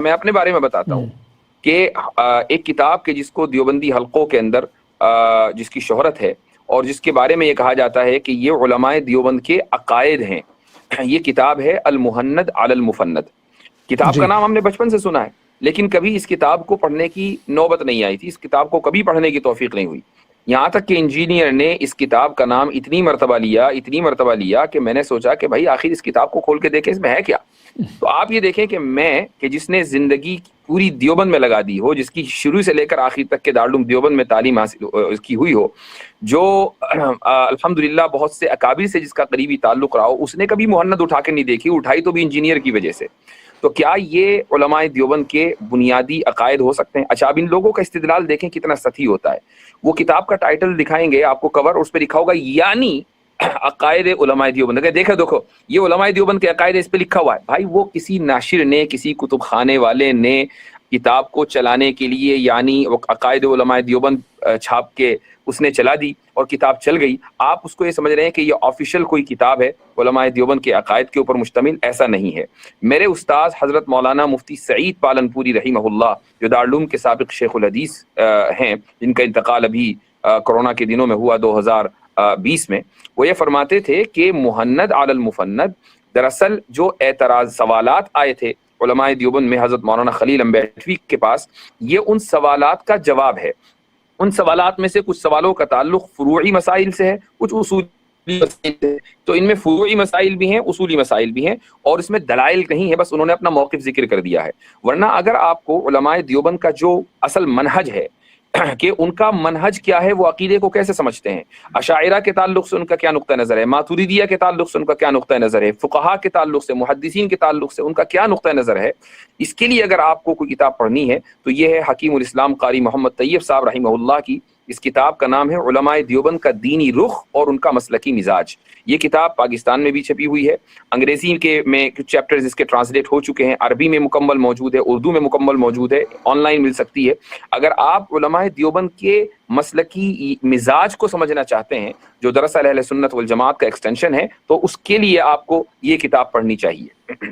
میں اپنے بارے میں بتاتا ہوں کہ ایک کتاب کے جس کو دیوبندی حلقوں کے اندر جس کی شہرت ہے اور جس کے بارے میں یہ کہا جاتا ہے کہ یہ علماء دیوبند کے عقائد ہیں، یہ کتاب ہے المہند علی المفند۔ کتاب کا جی نام ہم نے بچپن سے سنا ہے، لیکن کبھی اس کتاب کو پڑھنے کی نوبت نہیں آئی تھی، اس کتاب کو کبھی پڑھنے کی توفیق نہیں ہوئی، یہاں تک کہ انجینئر نے اس کتاب کا نام اتنی مرتبہ لیا کہ میں نے سوچا کہ بھائی آخر اس کتاب کو کھول کے دیکھیں اس میں ہے کیا۔ تو آپ یہ دیکھیں کہ جس نے زندگی پوری دیوبند میں لگا دی ہو، جس کی شروع سے لے کر آخر تک کے دارالعلوم دیوبند میں تعلیم حاصل کی ہوئی ہو، جو الحمدللہ بہت سے اکابر سے جس کا قریبی تعلق رہا ہو، اس نے کبھی مہند اٹھا کے نہیں دیکھی، اٹھائی تو بھی انجینئر کی وجہ سے۔ تو کیا یہ علماء دیوبند کے بنیادی عقائد ہو سکتے ہیں؟ اچھا، اب ان لوگوں کا استدلال دیکھیں کتنا سطحی ہوتا ہے۔ وہ کتاب کا ٹائٹل دکھائیں گے آپ کو، کور، اس پہ لکھا ہوگا یعنی عقائد علماء دیوبند۔ دیکھو یہ علماء دیوبند کے عقائد اس پہ لکھا ہوا ہے، بھائی وہ کسی ناشر نے، کسی کتب خانے والے نے کتاب کو چلانے کے لیے یعنی عقائد علماء دیوبند چھاپ کے اس نے چلا دی اور کتاب چل گئی، آپ اس کو یہ سمجھ رہے ہیں کہ یہ آفیشیل کوئی کتاب ہے علماء دیوبند کے عقائد کے اوپر مشتمل؟ ایسا نہیں ہے۔ میرے استاذ حضرت مولانا مفتی سعید پالن پوری رحمہ اللہ، جو دارالعلوم کے سابق شیخ الحدیث ہیں، جن کا انتقال ابھی کرونا کے دنوں میں ہوا 2020 میں، وہ یہ فرماتے تھے کہ مہند علی المفند، دراصل جو اعتراض سوالات آئے تھے علماء دیوبند میں حضرت مولانا خلیل امبیٹوی کے پاس، یہ ان سوالات کا جواب ہے۔ ان سوالات میں سے کچھ سوالوں کا تعلق فروعی مسائل سے ہے، کچھ اصولی مسائل سے ہے۔ تو ان میں فروعی مسائل بھی ہیں، اصولی مسائل بھی ہیں، اور اس میں دلائل نہیں ہے، بس انہوں نے اپنا موقف ذکر کر دیا ہے۔ ورنہ اگر آپ کو علماء دیوبند کا جو اصل منہج ہے کہ ان کا منہج کیا ہے، وہ عقیدے کو کیسے سمجھتے ہیں، اشاعرہ کے تعلق سے ان کا کیا نقطہ نظر ہے، ماتوریدیہ کے تعلق سے ان کا کیا نقطہ نظر ہے، فقہا کے تعلق سے، محدثین کے تعلق سے ان کا کیا نقطہ نظر ہے، اس کے لیے اگر آپ کو کوئی کتاب پڑھنی ہے تو یہ ہے حکیم الاسلام قاری محمد طیب صاحب رحمہ اللہ کی۔ اس کتاب کا نام ہے علماء دیوبند کا دینی رخ اور ان کا مسلکی مزاج۔ یہ کتاب پاکستان میں بھی چھپی ہوئی ہے، انگریزی کے میں کچھ چیپٹرز اس کے ٹرانسلیٹ ہو چکے ہیں، عربی میں مکمل موجود ہے، اردو میں مکمل موجود ہے، آن لائن مل سکتی ہے۔ اگر آپ علماء دیوبند کے مسلکی مزاج کو سمجھنا چاہتے ہیں، جو دراصل اہل سنت والجماعت کا ایکسٹینشن ہے، تو اس کے لیے آپ کو یہ کتاب پڑھنی چاہیے۔